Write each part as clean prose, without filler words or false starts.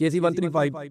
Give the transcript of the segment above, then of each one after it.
KC-135,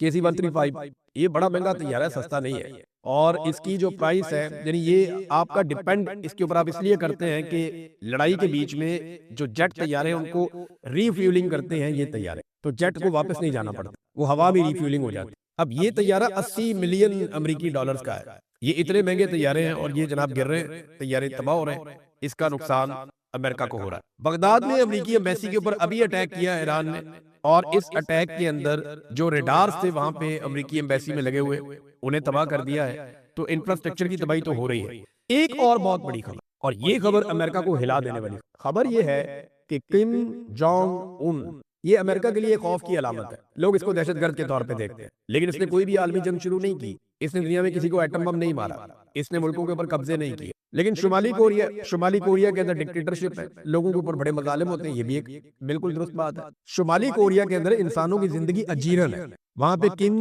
KC-135 یہ بڑا مہنگا طیارہ ہے، سستا نہیں ہے، اور اس کی جو پرائس ہے یعنی یہ آپ کا ڈیپینڈ اس کے اوپر آپ اس لیے کرتے ہیں کہ لڑائی کے بیچ میں جو جیٹ طیارے ہیں ان کو ری فیولنگ کرتے ہیں یہ طیارے، تو جیٹ کو واپس نہیں جانا پڑتا، وہ ہوا میں ری فیولنگ ہو جاتی ہے۔ اب یہ طیارہ 80 ملین امریکی ڈالرز کا ہے، یہ اتنے مہنگے طیارے ہیں اور یہ جناب گر رہے ہیں، طیارے تباہ ہو رہے ہیں، اس کا نقصان امریکہ کو ہو رہا ہے۔ بغداد میں امریکی ایمبیسی کے اوپر ابھی اٹیک کیا ایران نے، اور اس اٹیک کے اندر جو ریڈارز تھے وہاں پہ امریکی ایمبیسی میں لگے ہوئے انہیں تباہ کر دیا ہے، تو انفراسٹرکچر کی تباہی تو ہو رہی ہے۔ ایک اور بہت بڑی خبر، اور یہ خبر امریکہ کو ہلا دینے والی خبر یہ ہے کہ کم جونگ ان، یہ امریکہ کے لیے خوف کی علامت ہے، لوگ اس کو دہشت گرد کے طور پہ دیکھتے ہیں، لیکن اس نے کوئی بھی عالمی جنگ شروع نہیں کی، اس نے دنیا میں کسی کو ایٹم بم نہیں مارا، اس نے ملکوں کے اوپر قبضے نہیں کیے، لیکن شمالی کوریا کے اندر ڈکٹیٹرشپ ہے، لوگوں کے اوپر بڑے مظالم ہوتے ہیں، یہ بھی ایک بالکل درست بات ہے۔ شمالی کوریا کے اندر انسانوں کی زندگی اجیرن ہے، وہاں پہ کم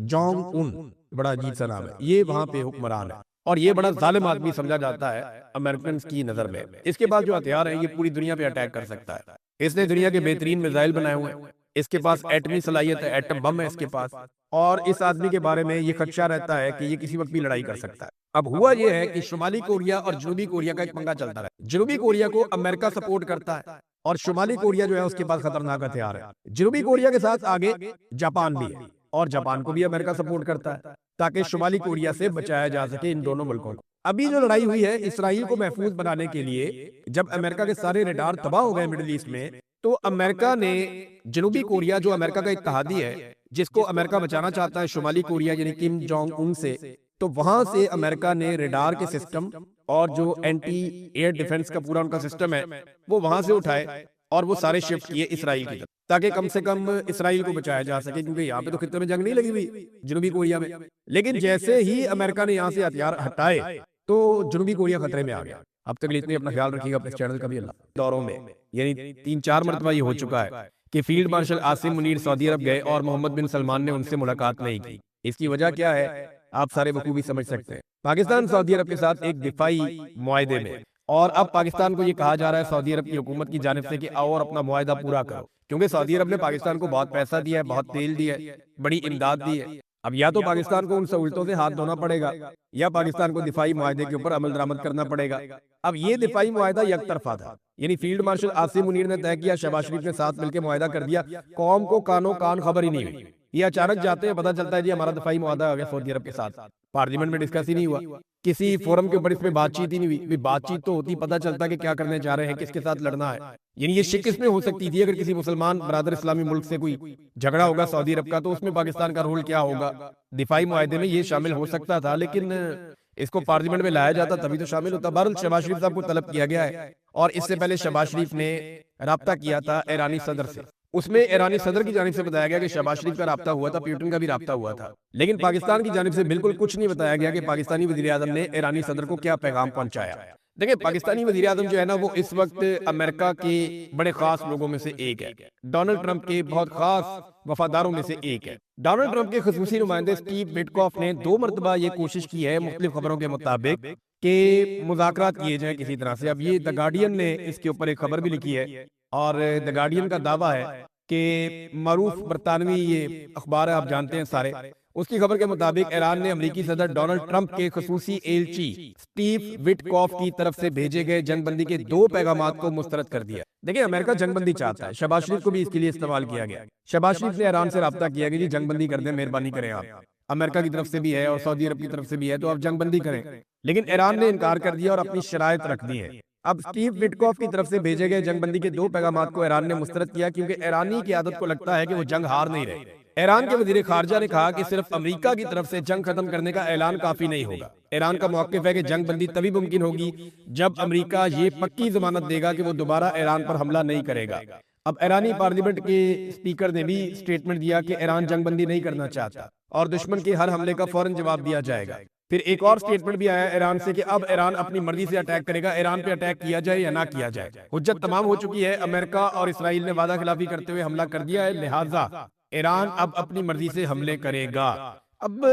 جونگ ان، بڑا عجیب سا نام ہے، یہ وہاں پہ حکمران ہے، اور یہ بڑا ظالم آدمی سمجھا جاتا ہے امریکنز کی نظر میں۔ اس کے پاس جو ہتھیار ہیں یہ پوری دنیا پہ اٹیک کر سکتا ہے، اس نے دنیا کے بہترین میزائل بنائے ہوئے ہیں، اس کے پاس ایٹمی صلاحیت ہے، ایٹم بم ہے اس کے پاس، اور اس آدمی کے بارے میں یہ خدشہ رہتا ہے کہ یہ کسی وقت بھی لڑائی کر سکتا ہے۔ اب ہوا یہ ہے کہ شمالی کوریا اور جنوبی کوریا کا ایک پنگا چلتا رہا ہے، جنوبی کوریا کو امریکہ سپورٹ کرتا ہے اور شمالی کوریا جو ہے اس کے پاس خطرناک ہتھیار ہے، جنوبی کوریا کے ساتھ آگے جاپان بھی ہے، اور جاپان کو بھی امریکہ سپورٹ کرتا ہے تاکہ شمالی کوریا سے بچایا جا سکے ان دونوں ملکوں کو۔ ابھی جو لڑائی ہوئی ہے اسرائیل کو محفوظ بنانے کے لیے، جب امریکہ کے سارے ریڈار تباہ ہو گئے مڈل ایسٹ میں، تو امریکہ نے جنوبی کوریا جو امریکہ کا اتحادی ہے، جس کو امریکہ بچانا چاہتا ہے شمالی کوریا یعنی کم جونگ ان سے، تو وہاں سے امریکہ نے ریڈار کے سسٹم اور جو اینٹی ایئر ڈیفنس کا پورا ان کا سسٹم ہے وہ وہاں سے اٹھائے اور وہ سارے شفٹ کیے اسرائیل کی طرف، تاکہ کم سے کم اسرائیل کو بچایا جا سکے، کیونکہ یہاں پہ تو خطے میں جنگ نہیں لگی ہوئی جنوبی کوریا میں۔ لیکن جیسے ہی امریکہ نے یہاں سے ہتھیار ہٹائے تو جنوبی کوریا خطرے میں آ گیا۔ اب تک اتنے اپنا خیال رکھیے گا اپنے چینل کا بھی اللہ دوروں میں، یعنی 3-4 مرتبہ یہ ہو چکا ہے کہ فیلڈ مارشل عاصم منیر سعودی عرب گئے اور محمد بن سلمان نے ان سے ملاقات نہیں کی۔ اس کی وجہ کیا ہے آپ سارے بخوبی سمجھ سکتے ہیں، پاکستان سعودی عرب کے ساتھ ایک دفاعی معاہدے میں، اور اب پاکستان کو یہ کہا جا رہا ہے سعودی عرب کی حکومت کی جانب سے کہ آؤ اور اپنا معاہدہ پورا کرو، کیونکہ سعودی عرب نے پاکستان کو بہت پیسہ دیا ہے، بہت تیل دیا ہے، بڑی امداد دی ہے۔ اب یا تو پاکستان کو ان سہولتوں سے ہاتھ دھونا پڑے گا یا پاکستان کو دفاعی معاہدے کے اوپر عمل درآمد کرنا پڑے گا۔ اب یہ دفاعی معاہدہ یک طرفہ تھا، یعنی فیلڈ مارشل عاصم منیر نے طے کیا، شہباز شریف نے ساتھ مل کے معاہدہ کر دیا، قوم کو کانوں کان خبر ہی نہیں ہوئی، یہ اچانک جاتے ہیں پتہ چلتا ہے جی ہمارا دفاعی معاہدہ ہو گیا سعودی عرب کے ساتھ، پارلیمنٹ میں ڈسکس ہی نہیں ہوا، کسی فورم کے اوپر اس میں بات چیت ہی نہیں ہوئی، بات چیت تو ہوتی پتہ چلتا کہ کیا کرنے جا رہے ہیں، کس کے ساتھ لڑنا ہے، یعنی یہ شکست میں ہو سکتی تھی اگر کسی مسلمان برادر اسلامی ملک سے کوئی جھگڑا ہوگا سعودی عرب کا تو اس میں پاکستان کا رول کیا ہوگا، دفاعی معاہدے میں یہ شامل ہو سکتا تھا، لیکن اس کو پارلیمنٹ میں لایا جاتا تبھی تو شامل ہوتا۔ بہرحال شہباز شریف صاحب کو طلب کیا گیا ہے، اور اس سے پہلے شہباز شریف نے رابطہ کیا تھا ایرانی صدر سے، اس میں ایرانی صدر کی جانب سے بتایا گیا کہ شہباز شریف کا رابطہ ہوا تھا، پیوٹن کا بھی رابطہ ہوا تھا، لیکن پاکستان کی جانب سے بالکل کچھ نہیں بتایا گیا کہ پاکستانی وزیر اعظم نے ایرانی صدر کو کیا پیغام پہنچایا۔ دیکھیں پاکستانی وزیر اعظم جو ہے نا وہ اس وقت امریکہ کے بڑے خاص لوگوں میں سے ایک ہے، ڈونلڈ ٹرمپ کے بہت خاص وفاداروں میں سے ایک ہے۔ ڈونلڈ ٹرمپ کے خصوصی نمائندے سٹیو وٹکوف نے 2 مرتبہ یہ کوشش کی ہے مختلف خبروں کے مطابق کہ مذاکرات کیے جائیں کسی طرح سے۔ اب یہ دی گارڈین نے اس کے اوپر ایک خبر بھی لکھی ہے، اور دی گارڈین کا دعویٰ ہے کہ معروف برطانوی یہ اخبار ہے آپ جانتے ہیں سارے، اس کی خبر کے مطابق ایران نے امریکی صدر ڈونلڈ ٹرمپ کے خصوصی ایلچی سٹیو وٹکوف کی طرف سے بھیجے گئے جنگ بندی کے 2 پیغامات کو مسترد کر دیا۔ دیکھیں امریکہ جنگ بندی چاہتا ہے، شہباز شریف کو بھی اس کے لیے استعمال کیا گیا، شہباز شریف نے ایران سے رابطہ کیا کہ جی جنگ بندی کر دیں، مہربانی کریں، آپ امریکہ کی طرف سے بھی ہے اور سعودی عرب کی طرف سے بھی ہے تو آپ جنگ بندی کریں، لیکن ایران نے انکار کر دیا اور اپنی شرائط رکھ دی ہے۔ اب سٹیو وٹکوف کی طرف سے بھیجے گئے جنگ بندی کے 2 پیغامات کو ایران نے مسترد کیا کیونکہ ایرانی قیادت کو لگتا ہے کہ وہ جنگ ہار نہیں رہے۔ ایران کے وزیر خارجہ نے کہا کہ صرف امریکہ کی طرف سے جنگ ختم کرنے کا اعلان کافی نہیں ہوگا، ایران کا موقف ہے کہ جنگ بندی تبھی ممکن ہوگی جب امریکہ یہ پکی ضمانت دے گا کہ وہ دوبارہ ایران پر حملہ نہیں کرے گا۔ اب ایرانی پارلیمنٹ کے اسپیکر نے بھی سٹیٹمنٹ دیا کہ ایران جنگ بندی نہیں کرنا چاہتا اور دشمن کے ہر حملے کا فوراً جواب دیا جائے گا۔ پھر ایک اور سٹیٹمنٹ بھی آیا ایران سے کہ اب ایران اپنی مرضی سے اٹیک کرے گا، ایران پہ اٹیک کیا جائے یا نہ کیا جائے، حجت تمام ہو چکی ہے، امریکہ اور اسرائیل نے وعدہ خلافی کرتے ہوئے حملہ کر دیا ہے، لہٰذا ایران اب اپنی مرضی سے حملے کرے گا۔ اب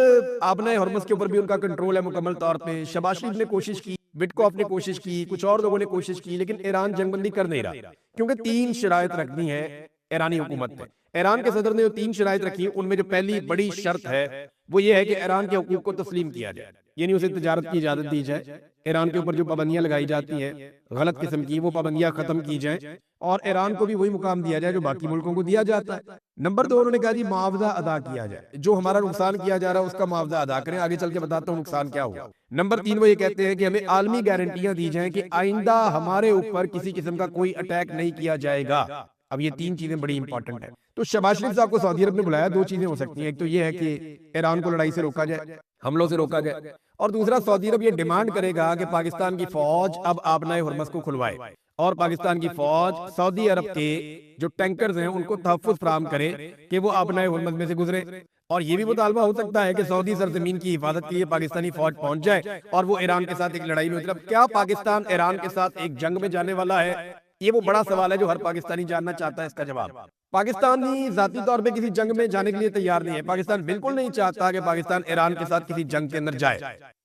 آبنائے ہرمز کے اوپر بھی ان کا کنٹرول ہے مکمل طور پہ۔ شہباز شریف نے کوشش کی، وٹکوف نے کوشش کی، کچھ اور لوگوں نے کوشش کی، لیکن ایران جنگ بندی کر نہیں رہا کیونکہ 3 شرائط رکھنی ہے ایرانی حکومت نے۔ ایران کے صدر نے جو 3 شرائط رکھی ان میں جو پہلی بڑی شرط ہے وہ یہ ہے کہ ایران کے حقوق کو تسلیم کیا جائے، یعنی اسے تجارت کی اجازت دی جائے، ایران کے اوپر جو پابندیاں لگائی جاتی ہیں غلط قسم کی وہ پابندیاں ختم کی جائیں، اور ایران کو بھی وہی مقام دیا جائے جو باقی ملکوں کو دیا جاتا ہے۔ نمبر 2 انہوں نے کہا جی معاوضہ ادا کیا جائے، جو ہمارا نقصان کیا جا رہا ہے اس کا معاوضہ ادا کریں، آگے چل کے بتاتا ہوں نقصان کیا ہوا۔ نمبر 3 وہ یہ کہتے ہیں کہ ہمیں عالمی گارنٹیاں دی جائیں کہ آئندہ ہمارے اوپر کسی قسم کا کوئی اٹیک نہیں کیا جائے گا۔ اب یہ 3 چیزیں بڑی امپورٹنٹ ہیں۔ تو شہباز شریف صاحب کو سعودی عرب نے بلایا، 2 چیزیں ہو سکتی ہیں، ایک تو یہ ہے کہ ایران کو لڑائی سے روکا جائے، حملوں سے روکا جائے، اور دوسرا سعودی عرب یہ ڈیمانڈ کرے گا کہ پاکستان کی فوج اب آبنائے ہرمز کو کھلوائے، اور پاکستان کی فوج سعودی عرب کے جو ٹینکرز ہیں ان کو تحفظ فراہم کرے کہ وہ آبنائے ہرمز میں سے گزرے۔ اور یہ بھی مطالبہ ہو سکتا ہے کہ سعودی سرزمین کی حفاظت کے لیے پاکستانی فوج پہنچ جائے اور وہ ایران کے ساتھ ایک لڑائی میں اترے۔ کیا پاکستان ایران کے ساتھ ایک جنگ میں جانے والا ہے؟ یہ وہ بڑا سوال ہے جو ہر پاکستانی جاننا چاہتا ہے اس کا جواب۔ پاکستانی ذاتی طور پہ کسی جنگ میں جانے کے لیے تیار نہیں ہے، پاکستان بالکل نہیں چاہتا کہ پاکستان ایران کے ساتھ کسی جنگ کے اندر جائے،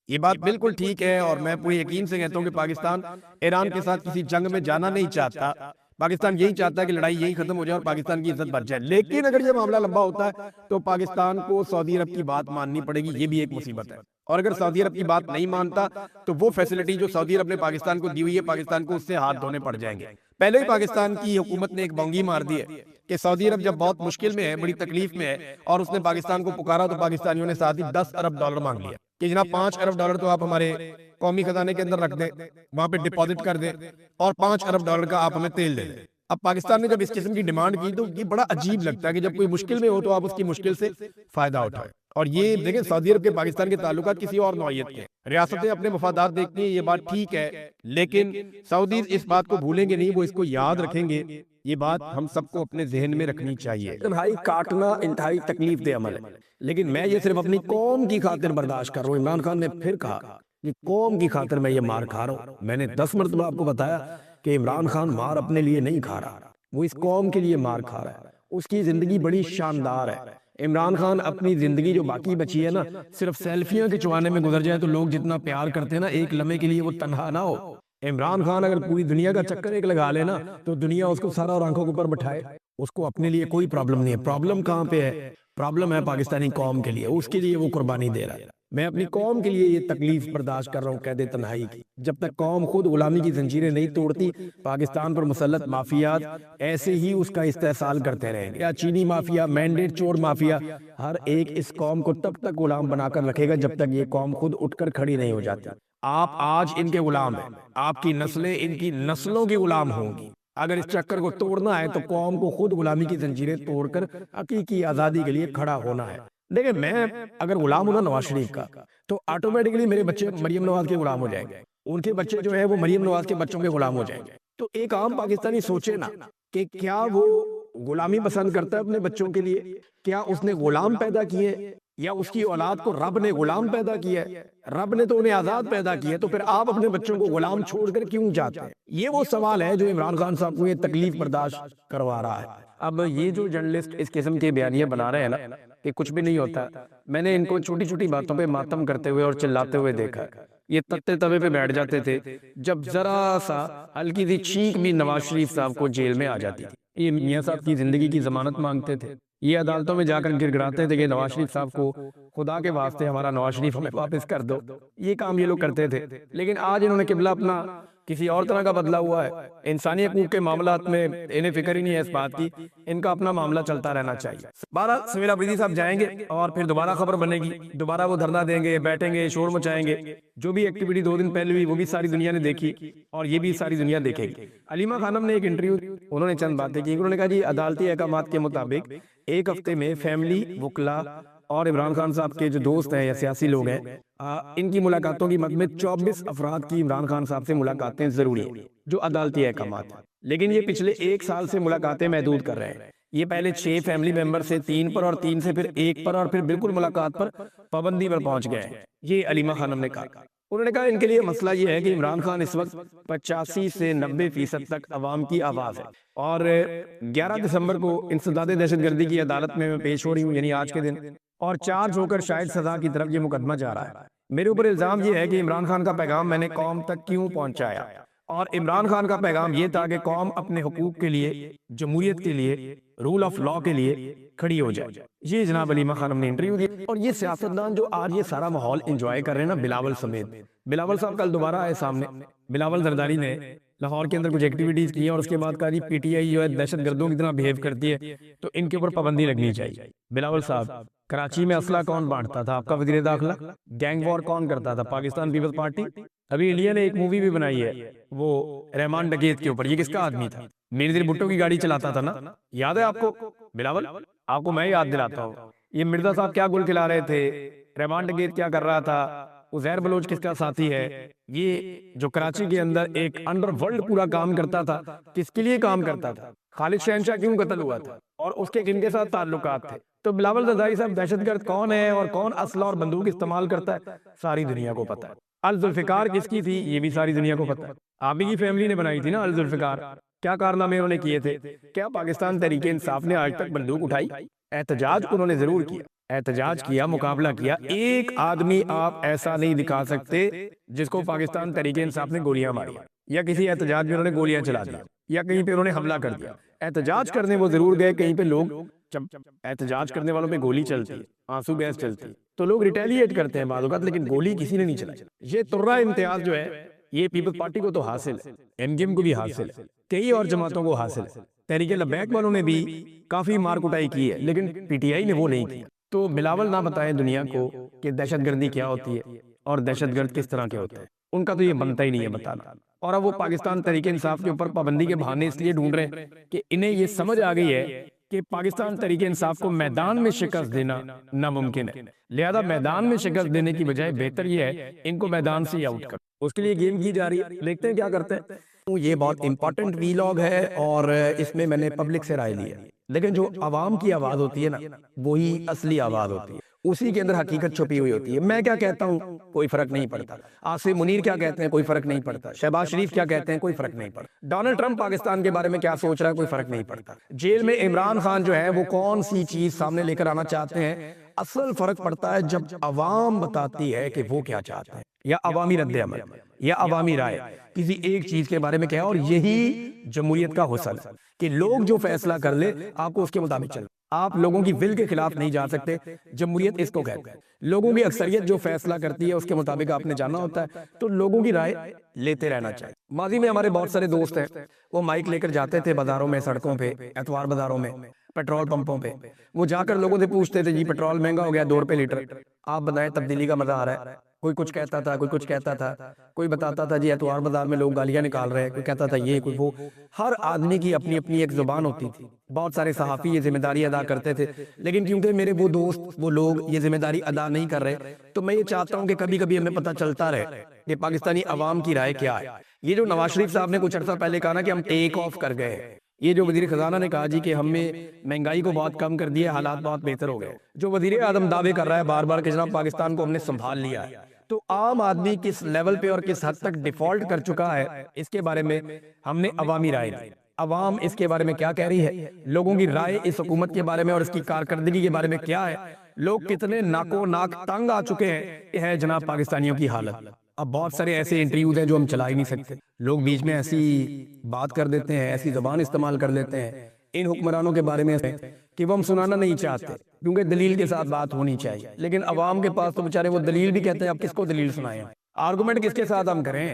یہ بات بالکل ٹھیک ہے، اور میں پورے یقین سے کہتا ہوں کہ پاکستان ایران کے ساتھ کسی جنگ میں جانا نہیں چاہتا۔ پاکستان یہی چاہتا ہے کہ لڑائی یہی ختم ہو جائے اور پاکستان کی عزت بچ جائے، لیکن اگر یہ معاملہ لمبا ہوتا ہے تو پاکستان کو سعودی عرب کی بات ماننی پڑے گی، یہ بھی ایک مصیبت ہے۔ اور اگر سعودی عرب کی بات نہیں مانتا تو وہ فیسلٹی جو سعودی عرب نے پاکستان کو دی ہوئی ہے پاکستان کو اس سے ہاتھ دھونے پڑ جائیں گے۔ پہلے ہی پاکستان کی حکومت نے ایک بونگی مار دی ہے کہ سعودی عرب جب بہت مشکل میں ہے، بڑی تکلیف میں ہے، اور اس نے پاکستان کو پکارا تو پاکستانیوں نے ساتھ ہی $10 ارب مانگ لیا کہ جناب $5 ارب تو آپ ہمارے قومی خزانے کے اندر رکھ دیں، وہاں پہ ڈپازٹ کر دیں، اور $5 ارب کا آپ ہمیں تیل دے دیں۔ اب پاکستان نے جب اس قسم کی ڈیمانڈ کی تو یہ بڑا عجیب لگتا ہے کہ جب کوئی مشکل میں ہو تو آپ اس کی مشکل سے فائدہ اٹھائیں۔ اور یہ دیکھیں سعودی عرب کے پاکستان کے تعلقات کسی اور نوعیت کے ہیں، ریاستیں اپنے مفادات دیکھتی ہیں، یہ بات ٹھیک ہے، لیکن سعودی اس بات کو بھولیں گے نہیں، وہ اس کو یاد رکھیں گے، یہ بات ہم سب کو اپنے ذہن میں رکھنی چاہیے۔ تنہائی کاٹنا انتہائی تکلیف دہ عمل ہے، لیکن میں یہ صرف اپنی قوم کی خاطر برداشت کر رہا ہوں۔ عمران خان نے پھر کہا کہ قوم کی خاطر میں یہ مار کھا رہا ہوں۔ میں نے 10 مرتبہ آپ کو بتایا کہ عمران خان مار اپنے لیے نہیں کھا رہا، وہ اس قوم کے لیے مار کھا رہا ہے، اس کی زندگی بڑی شاندار ہے۔ عمران خان اپنی زندگی جو باقی بچی ہے نا، صرف سیلفیاں کے چوانے میں گزر جائے تو لوگ جتنا پیار کرتے ہیں نا، ایک لمحے کے لیے وہ تنہا نہ ہو۔ عمران خان اگر پوری دنیا کا چکر ایک لگا لے نا تو دنیا اس کو سارا اور آنکھوں کے اوپر بٹھائے، اس کو اپنے لیے کوئی پرابلم نہیں ہے۔ پرابلم کہاں پہ ہے؟ پرابلم ہے پاکستانی قوم کے لیے، اس کے لیے وہ قربانی دے رہا ہے۔ میں اپنی قوم کے لیے یہ تکلیف برداشت کر رہا ہوں قید تنہائی کی۔ جب تک قوم خود غلامی کی زنجیریں نہیں توڑتی، پاکستان پر مسلط مافیات ایسے ہی اس کا استحصال کرتے رہیں گے۔ یا چینی مافیا، مینڈیٹ چور مافیا، ہر ایک اس قوم کو تب تک غلام بنا کر رکھے گا جب تک یہ قوم خود اٹھ کر کھڑی نہیں ہو جاتی۔ آپ آج ان کے غلام ہیں، آپ کی نسلیں ان کی نسلوں کی غلام ہوں گی۔ اگر اس چکر کو توڑنا ہے تو قوم کو خود غلامی کی زنجیریں توڑ کر حقیقی آزادی کے لیے کھڑا ہونا ہے۔ دیکھیں میں اگر غلام ہونا نواز شریف کا تو آٹومیٹکلی میرے بچے مریم نواز کے غلام ہو جائیں گے، ان کے بچے جو ہیں وہ مریم نواز کے بچوں کے غلام ہو جائیں گے۔ تو ایک عام پاکستانی سوچے نا کہ کیا وہ غلامی پسند کرتا ہے اپنے بچوں کے لیے؟ کیا اس نے غلام پیدا کیے یا اس کی اولاد کو رب نے غلام پیدا کیا ہے؟ رب نے تو انہیں آزاد پیدا کیا، تو پھر آپ اپنے بچوں کو غلام چھوڑ کر کیوں جاتے ہیں؟ یہ وہ سوال ہے جو عمران خان صاحب کو یہ تکلیف برداشت کروا رہا ہے۔ اب یہ جو جرنلسٹ اس قسم کے بیانیے بنا رہے ہیں نا کہ کچھ بھی نہیں ہوتا، میں نے ان کو چھوٹی چھوٹی باتوں پہ ماتم کرتے ہوئے اور چلاتے ہوئے دیکھا ہے۔ یہ تتے توے پہ بیٹھ جاتے تھے جب ذرا سا ہلکی سی چھینک بھی نواز شریف صاحب کو جیل میں آ جاتی تھی، یہ میاں صاحب کی زندگی کی ضمانت مانگتے تھے، یہ عدالتوں میں جا کر گر گڑاتے تھے کہ نواز شریف صاحب کو خدا کے واسطے ہمارا نواز شریف ہمیں واپس کر دو، یہ کام یہ لوگ کرتے تھے۔ لیکن آج انہوں نے قبلہ اپنا کسی اور طرح کا بدلا ہوا ہے، انسانی حقوق کے معاملات میں انہیں فکر ہی نہیں ہے اس بات کی، ان کا اپنا معاملہ چلتا رہنا چاہیے۔ 12 سمیرا بریدی صاحب جائیں گے اور پھر دوبارہ خبر بنے گی، دوبارہ وہ دھرنا دیں گے، بیٹھیں گے، شور مچائیں گے۔ جو بھی ایکٹیویٹی 2 دن پہلے ہوئی وہ بھی ساری دنیا نے دیکھی اور یہ بھی ساری دنیا دیکھے گی۔ علیمہ خانم نے ایک انٹرویو، انہوں نے چند باتیں کی، انہوں نے کہا جی عدالتی احکامات کے مطابق ایک ہفتے میں فیملی، وکلا اور عمران خان صاحب کے جو دوست ہیں یا سیاسی لوگ ہیں، ان کی ملاقاتوں کی مد میں 24 افراد کی عمران خان صاحب سے ملاقاتیں ضروری ہیں جو عدالتی احکامات ہیں۔ لیکن یہ پچھلے 1 سال سے ملاقاتیں محدود کر رہے ہیں۔ یہ پہلے 6 فیملی ممبر سے 3 پر اور 3 سے پھر 1 پر اور پھر بالکل ملاقات پر پابندی پر پہنچ گئے ہیں، یہ علیمہ خانم نے کہا۔ انہوں نے کہا ان کے لیے مسئلہ یہ ہے کہ عمران خان اس وقت 85 سے 90% تک عوام کی آواز ہے، اور 11 دسمبر کو انسداد دہشت گردی کی عدالت میں پیش ہو رہی ہوں، یعنی آج کے دن، اور چارج ہو کر شاید سزا کی طرف یہ مقدمہ جا رہا ہے۔ میرے اوپر الزام یہ ہے کہ عمران خان کا پیغام میں نے قوم تک کیوں پہنچایا، اور عمران خان کا پیغام یہ تھا کہ قوم اپنے حقوق کے لیے، جمہوریت کے لیے، رول آف لا کے لیے کھڑی ہو جائے۔ یہ جناب علیمہ خانم نے انٹرویو دی، اور یہ سیاستدان جو آج یہ سارا ماحول انجوائے کر رہے ہیں نا، بلاول سمیت، بلاول صاحب کل دوبارہ آئے سامنے، بلاول زرداری نے لاہور کے اندر کچھ ایکٹیویٹیز کی ہیں اور اس کے بعد کہا جی پی ٹی آئی جو ہے دہشت گردوں کی طرح بہیو کرتی ہے تو ان کے اوپر پابندی لگنی چاہیے۔ بلاول صاحب، کراچی میں اسلحہ کون بانٹتا تھا؟ آپ کا وزیر داخلہ۔ گینگ وار کون کرتا تھا؟ Pakistan peoples party. ابھی انڈیا نے ایک مووی بھی بنائی ہے وہ رحمان ڈکیت کے اوپر، یہ کس کا آدمی تھا؟ میر بھٹو کی گاڑی چلاتا تھا نا، یاد ہے آپ کو؟ بلاول، آپ کو میں یاد دلاتا ہوں، یہ مرزا صاحب کیا گل کھلا رہے تھے، رحمان ڈکیت کیا کر رہا تھا، عزیر بلوچ کس کا ساتھی ہے؟ یہ جو کراچی کے اندر ایک انڈر ورلڈ پورا کام کرتا تھا، کس کے لیے کام کرتا تھا؟ خالد شہنشاہ کیوں قتل ہوا تھا اور اس کے کن کے ساتھ تعلقات تھے؟ تو بلاول زرداری صاحب دہشت گرد کون ہے اور کون اسلحہ اور بندوق استعمال کرتا ہے، ساری دنیا کو پتا ہے۔ الذوالفقار کس کی تھی؟ یہ بھی ساری دنیا کو پتا ہے، آپ ہی کی فیملی نے بنائی تھی نا الذوالفقار۔ کیا کارنامے انہوں نے کیے تھے؟ کیا پاکستان تحریک انصاف نے آج تک بندوق اٹھائی؟ احتجاج انہوں نے ضرور کیا، احتجاج کیا، مقابلہ کیا۔ ایک آدمی آپ ایسا نہیں دکھا سکتے جس کو پاکستان تحریک انصاف نے گولیاں ماری یا کسی احتجاج میں انہوں نے گولیاں چلا دیا یا کہیں پہ انہوں نے حملہ کر دیا۔ احتجاج کرنے وہ ضرور گئے، کہیں پہ لوگ، جب احتجاج کرنے والوں پہ گولی چلتی ہے، آنسو گیس چلتی ہے، تو لوگ ریٹیلیٹ کرتے ہیں بعض اوقات، لیکن گولی کسی نے نہیں چلائی۔ یہ ترہ امتیاز جو ہے یہ پیپلز پارٹی کو تو حاصل ہے، ایم کیو ایم کو بھی حاصل ہے، کئی اور جماعتوں کو حاصل ہے، تحریک لبیک والوں نے بھی کافی مار کٹائی کی ہے، لیکن پی ٹی آئی نے وہ نہیں کی۔ تو بلاول نہ بتائیں دنیا کو کہ دہشت گردی کیا ہوتی ہے اور دہشت گرد کس طرح کے ہوتے ہیں، ان کا تو یہ بنتا ہی نہیں ہے بتانا۔ اور اب وہ پاکستان تحریک انصاف کے اوپر پابندی کے بہانے اس لیے ڈھونڈ رہے ہیں کہ انہیں یہ سمجھ آ گئی ہے کہ پاکستان تحریک انصاف کو میدان میں شکست دینا ناممکن ہے، لہذا میدان میں شکست دینے کی بجائے بہتر یہ ہے ان کو میدان سے ہی آؤٹ کرو۔ اس کے لیے گیم کی جا رہی ہے، دیکھتے ہیں کیا کرتے ہیں۔ یہ بہت امپورٹنٹ ویلاگ ہے اور اس میں میں نے پبلک سے رائے لی ہے، لیکن جو عوام کی آواز ہوتی ہے نا وہی اصلی آواز ہوتی ہے، اسی کے اندر حقیقت چھپی ہوئی ہوتی ہے۔ میں کیا کہتا ہوں کوئی فرق نہیں پڑتا، آصف منیر کیا کہتے ہیں کوئی فرق نہیں پڑتا، شہباز شریف کیا کہتے ہیں کوئی فرق نہیں پڑتا، ڈونلڈ ٹرمپ پاکستان کے بارے میں کیا سوچ رہا ہے کوئی فرق نہیں پڑتا، جیل میں عمران خان جو ہے وہ کون سی چیز سامنے لے کر آنا چاہتے ہیں، اصل فرق پڑتا ہے جب عوام بتاتی ہے کہ وہ کیا چاہتے ہیں، یا عوامی رد عمل یا عوامی رائے کسی ایک چیز کے بارے میں کیا ہے۔ اور یہی جمہوریت کا حسن ہے کہ لوگ جو فیصلہ کر لے آپ کو اس کے مطابق چلنا، آپ لوگوں کی ول کے خلاف نہیں جا سکتے، جمہوریت اس کو کہتے ہیں۔ لوگوں کی اکثریت جو فیصلہ کرتی ہے اس کے مطابق آپ نے جانا ہوتا ہے، تو لوگوں کی رائے لیتے رہنا چاہیے۔ ماضی میں ہمارے بہت سارے دوست ہیں، وہ مائک لے کر جاتے تھے بازاروں میں، سڑکوں پہ، اتوار بازاروں میں، پیٹرول پمپوں پہ، وہ جا کر لوگوں سے پوچھتے تھے جی پیٹرول مہنگا ہو گیا 2 روپے لیٹر، آپ بتائیں تبدیلی کا مزہ آ رہا ہے؟ کوئی کچھ کہتا تھا، کوئی کچھ کہتا تھا، کوئی بتاتا تھا جی اتوار بازار میں لوگ گالیاں نکال رہے ہیں، کوئی کہتا تھا یہ، کوئی وہ۔ ہر آدمی کی اپنی اپنی ایک زبان ہوتی تھی، بہت سارے صحافی یہ ذمہ داری ادا کرتے تھے، لیکن کیونکہ میرے وہ دوست وہ لوگ یہ ذمہ داری ادا نہیں کر رہے، تو میں یہ چاہتا ہوں کہ کبھی کبھی ہمیں پتہ چلتا رہے کہ پاکستانی عوام کی رائے کیا ہے۔ یہ جو نواز شریف صاحب نے کچھ عرصہ پہلے کہا نا کہ ہم ٹیک آف کر گئے ہیں، یہ جو وزیر خزانہ نے کہا جی کہ ہم نے مہنگائی کو بہت کم کر دیا، حالات بہت بہتر ہو گئے، جو وزیر اعظم دعوے کر رہا ہے بار بار کہ جناب پاکستان کو ہم نے سنبھال لیا ہے، تو عام آدمی کس لیول پہ اور کس حد تک ڈیفالٹ کر چکا ہے اس کے بارے میں ہم نے عوامی رائے لی۔ عوام اس کے بارے میں کیا کہہ رہی ہے، لوگوں کی رائے اس حکومت کے بارے میں اور اس کی کارکردگی کے بارے میں کیا ہے، لوگ کتنے ناکو ناک تنگ آ چکے ہیں، یہ ہے جناب پاکستانیوں کی حالت۔ اب بہت سارے ایسے انٹرویوز ہیں جو ہم چلا ہی نہیں سکتے، لوگ بیچ میں ایسی بات کر دیتے ہیں، ایسی زبان استعمال کر لیتے ہیں ان حکمرانوں کے بارے میں کہ وہ ہم سنانا نہیں چاہتے، کیونکہ دلیل کے ساتھ بات ہونی چاہیے، لیکن عوام کے پاس تو بیچارے وہ دلیل بھی کہتے ہیں، اب کس کو دلیل سنائیں، آرگومنٹ کس کے ساتھ ہم کریں،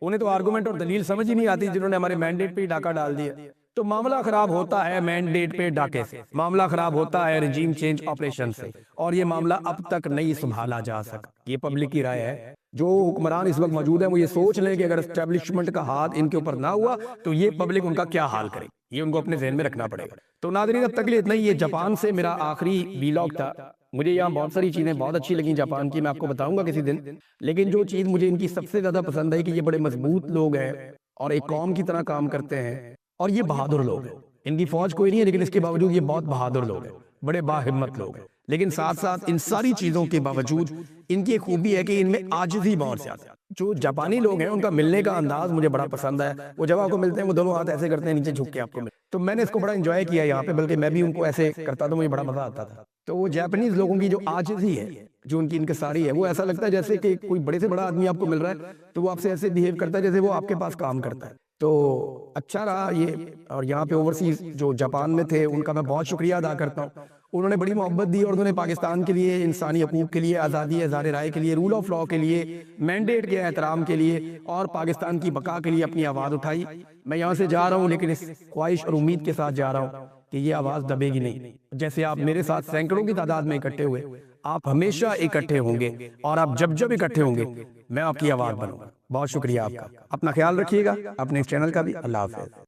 انہیں تو آرگومنٹ اور دلیل سمجھ ہی نہیں آتی، جنہوں نے ہمارے مینڈیٹ پہ ڈاکہ ڈال دیا۔ تو معاملہ خراب ہوتا ہے مینڈیٹ پہ ڈاکے سے، معاملہ خراب ہوتا ہے رجیم چینج آپریشن سے، اور یہ معاملہ اب تک نہیں سنبھالا جا سکا۔ یہ پبلک کی رائے ہے، جو حکمران اس وقت موجود ہیں وہ یہ سوچ لیں کہ اگر اسٹیبلشمنٹ کا ہاتھ ان کے اوپر نہ ہوا تو یہ پبلک ان کا کیا حال کرے، یہ ان کو اپنے ذہن میں رکھنا پڑے گا۔ تو ناظرین اب تک کے لیے اتنا ہی، یہ جاپان سے میرا آخری ویلاگ تھا۔ مجھے یہاں بہت ساری چیزیں بہت اچھی لگیں جاپان کی، میں آپ کو بتاؤں گا کسی دن، لیکن جو چیز مجھے ان کی سب سے زیادہ پسند ہے کہ یہ بڑے مضبوط لوگ ہیں اور ایک قوم کی طرح کام کرتے ہیں، اور یہ بہادر لوگ ہیں۔ ان کی فوج کوئی نہیں ہے لیکن اس کے باوجود یہ بہت بہادر لوگ ہیں، بڑے باہمت لوگ ہیں، لیکن ساتھ ساتھ ان ساری چیزوں کے باوجود ان کی ایک خوبی ہے کہ ان میں عاجزی بہت زیادہ ہے۔ جو جاپانی لوگ ہیں ان کا ملنے کا انداز مجھے بڑا پسند ہے، وہ جب آپ کو ملتے ہیں وہ دونوں ہاتھ ایسے کرتے ہیں نیچے جھک کے آپ کو ملتے، تو میں نے اس کو بڑا انجوائے کیا یہاں پہ، بلکہ میں بھی ان کو ایسے کرتا تو مجھے بڑا مزہ آتا تھا۔ تو وہ جاپنیز لوگوں کی جو عاجزی ہے، جو ان کی انکساری ہے، وہ ایسا لگتا ہے جیسے کہ کوئی بڑے سے بڑا آدمی آپ کو مل رہا ہے تو وہ آپ سے ایسے بیہیو کرتا ہے جیسے وہ آپ کے پاس کام کرتا ہے. تو اچھا رہا یہ. اور یہاں پہ اوورسیز جو جاپان میں تھے ان کا میں بہت شکریہ ادا کرتا ہوں. انہوں نے بڑی محبت دی اور انہوں نے پاکستان کے لیے، انسانی حقوق کے لیے، آزادی اظہار رائے کے لیے، رول آف لا کے لیے، مینڈیٹ کے احترام کے لیے اور پاکستان کی بقا کے لیے اپنی آواز اٹھائی. میں یہاں سے جا رہا ہوں لیکن اس خواہش اور امید کے ساتھ جا رہا ہوں کہ یہ آواز دبے گی نہیں. جیسے آپ میرے ساتھ سینکڑوں کی تعداد میں اکٹھے ہوئے، آپ ہمیشہ اکٹھے ہوں گے اور آپ جب اکٹھے ہوں گے میں آپ کی آواز بنوں گا. بہت شکریہ آپ کا. اپنا خیال رکھیے گا، اپنے اس چینل کا بھی. اللہ حافظ.